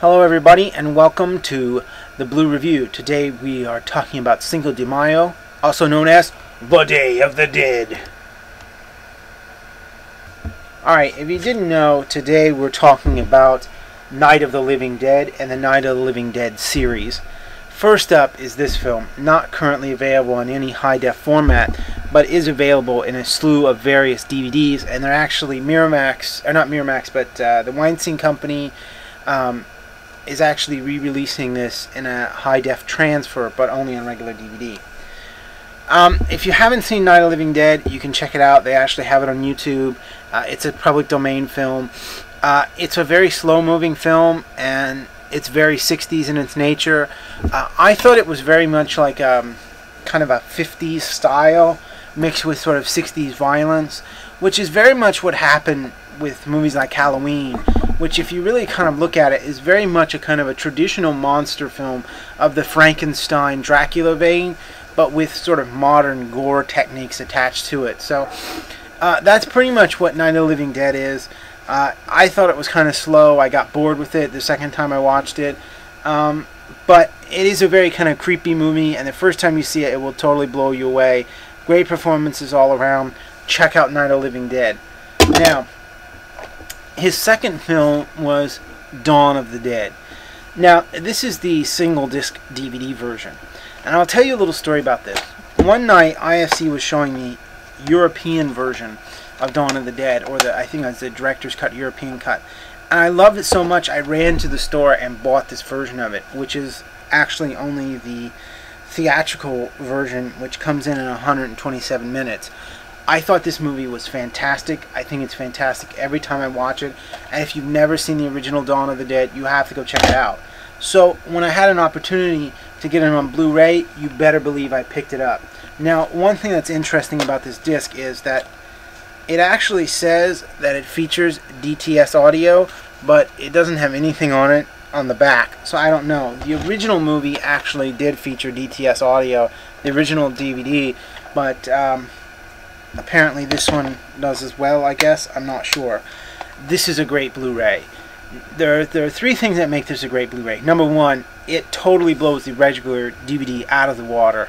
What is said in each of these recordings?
Hello everybody and welcome to the Blu-Review. Today we are talking about Cinco de Mayo, also known as the Day of the Dead. Alright, if you didn't know, today we're talking about Night of the Living Dead and the Night of the Living Dead series. First up is this film, not currently available in any high-def format, but is available in a slew of various DVDs, and they're actually Miramax, or not Miramax, but the Weinstein Company is actually re-releasing this in a high-def transfer, but only on regular DVD. If you haven't seen Night of the Living Dead, you can check it out. They actually have it on YouTube. It's a public domain film. It's a very slow-moving film, and it's very 60s in its nature. I thought it was very much like kind of a 50s style mixed with sort of 60s violence, which is very much what happened with movies like Halloween, which if you really kind of look at it is very much a kind of a traditional monster film of the Frankenstein Dracula vein, but with sort of modern gore techniques attached to it. So that's pretty much what Night of the Living Dead is. I thought it was kind of slow. I got bored with it the second time I watched it. But it is a very kind of creepy movie, and the first time you see it, it will totally blow you away. Great performances all around. Check out Night of the Living Dead. Now, his second film was Dawn of the Dead. Now, this is the single disc DVD version. And I'll tell you a little story about this. One night, IFC was showing me European version of Dawn of the Dead, or I think it's the director's cut, European cut. And I loved it so much, I ran to the store and bought this version of it, which is actually only the theatrical version, which comes in 127 minutes. I thought this movie was fantastic. I think it's fantastic every time I watch it. And if you've never seen the original Dawn of the Dead, you have to go check it out. So when I had an opportunity to get it on Blu-ray, you better believe I picked it up. Now, one thing that's interesting about this disc is that it actually says that it features DTS audio, but it doesn't have anything on it on the back. So I don't know. The original movie actually did feature DTS audio, the original DVD, but apparently this one does as well, I guess. I'm not sure. This is a great Blu-ray. There are three things that make this a great Blu-ray. Number one, it totally blows the regular DVD out of the water.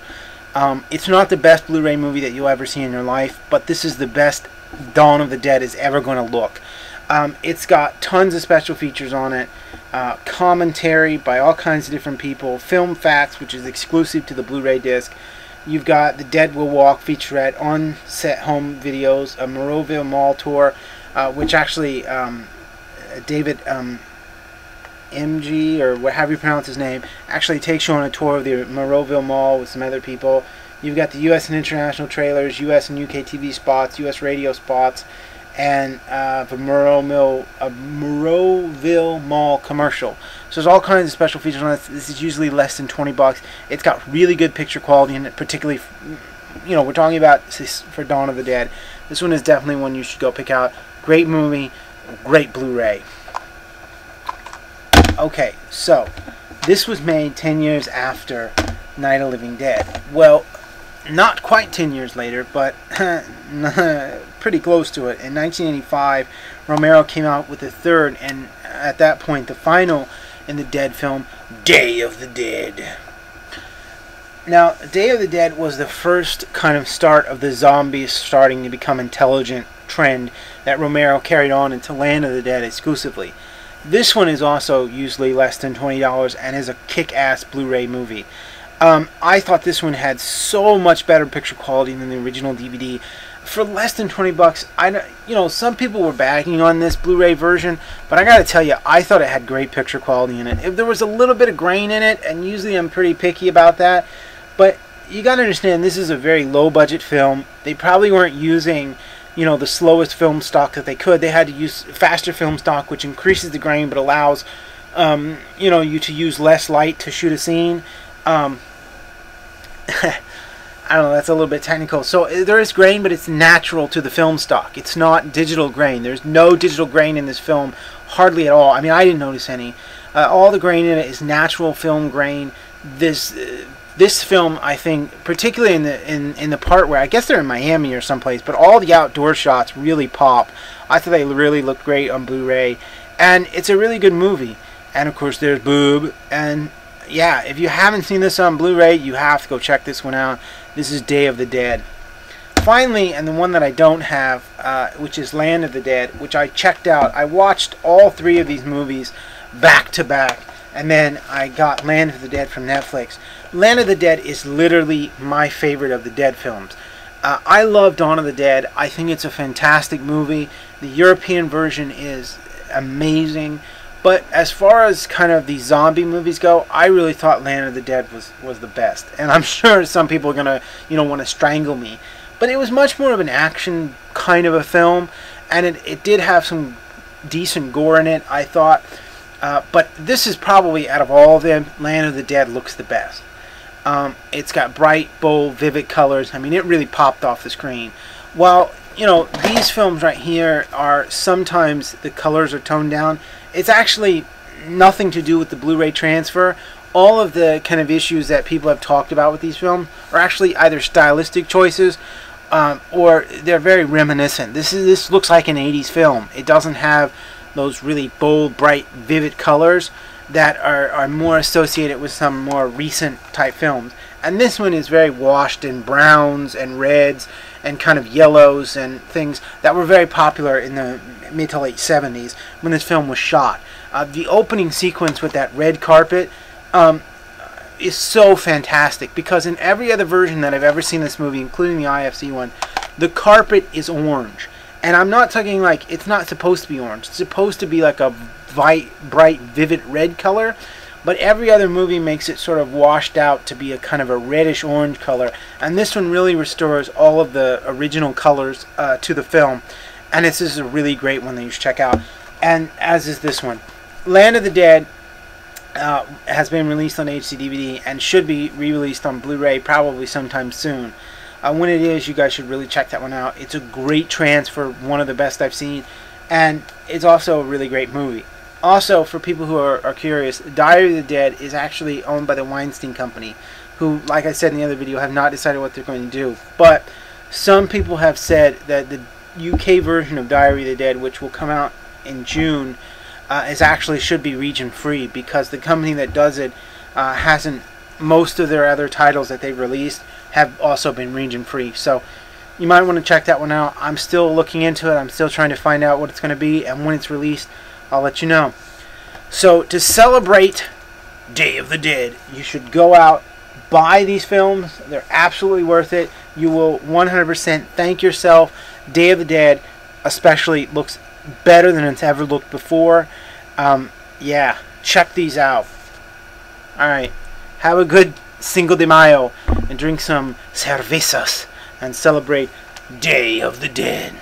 It's not the best Blu-ray movie that you'll ever see in your life, but this is the best Dawn of the Dead is ever going to look. It's got tons of special features on it, commentary by all kinds of different people, film facts, which is exclusive to the Blu-ray disc. You've got the Dead Will Walk featurette, on-set home videos, a Moroville Mall tour, which actually David MG, or however you pronounce his name, actually takes you on a tour of the Moroville Mall with some other people. You've got the U.S. and international trailers, U.S. and UK TV spots, U.S. radio spots, and the Moroville Mall commercial. So there's all kinds of special features on this. This is usually less than 20 bucks. It's got really good picture quality in it, particularly, you know, we're talking about for Dawn of the Dead. This one is definitely one you should go pick out. Great movie, great Blu-ray. Okay, so this was made 10 years after Night of the Living Dead. Well, not quite 10 years later, but pretty close to it. In 1985, Romero came out with the third, and at that point, the final in the Dead film, Day of the Dead. Now, Day of the Dead was the first kind of start of the zombies starting to become intelligent trend that Romero carried on into Land of the Dead exclusively. This one is also usually less than $20 and is a kick-ass Blu-ray movie. I thought this one had so much better picture quality than the original DVD. For less than 20 bucks, you know, some people were bagging on this Blu-ray version, but I gotta tell you, I thought it had great picture quality in it. If there was a little bit of grain in it, and usually I'm pretty picky about that, but you gotta understand this is a very low-budget film. They probably weren't using, you know, the slowest film stock that they could. They had to use faster film stock, which increases the grain but allows, you know, you to use less light to shoot a scene. I don't know, that's a little bit technical. So there is grain, but it's natural to the film stock. It's not digital grain. There's no digital grain in this film, hardly at all. I mean, I didn't notice any. All the grain in it is natural film grain. This film, I think, particularly in the part where I guess they're in Miami or someplace, but all the outdoor shots really pop. I thought they really looked great on Blu-ray, and it's a really good movie. and of course there's Boob. And yeah, if you haven't seen this on Blu-ray, you have to go check this one out. This is Day of the Dead. Finally, and the one that I don't have, which is Land of the Dead, which I checked out. I watched all 3 of these movies back to back, and then I got Land of the Dead from Netflix. Land of the Dead is literally my favorite of the Dead films. I love Dawn of the Dead. I think it's a fantastic movie. The European version is amazing. But as far as kind of the zombie movies go, I really thought Land of the Dead was the best. And I'm sure some people are going to, want to strangle me. But it was much more of an action kind of a film. And it did have some decent gore in it, I thought. But this is probably, out of all of them, Land of the Dead looks the best. It's got bright, bold, vivid colors. I mean, it really popped off the screen. While, these films right here are sometimes the colors are toned down, it's actually nothing to do with the Blu-ray transfer. All of the kind of issues that people have talked about with these films are actually either stylistic choices or they're very reminiscent. This looks like an 80s film. It doesn't have those really bold, bright, vivid colors that are more associated with some more recent type films. And this one is very washed in browns and reds and kind of yellows and things that were very popular in the mid to late 70s when this film was shot. The opening sequence with that red carpet is so fantastic, because in every other version that I've ever seen this movie, including the IFC one, the carpet is orange. And I'm not talking like, it's not supposed to be orange. It's supposed to be like a bright, vivid red color. But every other movie makes it sort of washed out to be a kind of a reddish orange color. And this one really restores all of the original colors to the film. And this is a really great one that you should check out. And as is this one. Land of the Dead has been released on HD DVD and should be re-released on Blu-ray probably sometime soon. When it is, you guys should really check that one out. It's a great transfer, one of the best I've seen. And it's also a really great movie. Also, for people who are curious, Diary of the Dead is actually owned by the Weinstein Company, who, like I said in the other video, have not decided what they're going to do. But some people have said that the UK version of Diary of the Dead, which will come out in June, should be region free, because the company that does it hasn't. Most of their other titles that they've released have also been region free. So you might want to check that one out. I'm still looking into it. I'm still trying to find out what it's going to be, and when it's released, I'll let you know. So to celebrate Day of the Dead, you should go out, buy these films. They're absolutely worth it. You will 100% thank yourself. Day of the Dead especially looks better than it's ever looked before. Yeah, check these out. Alright, have a good Cinco de Mayo and drink some cervezas and celebrate Day of the Dead.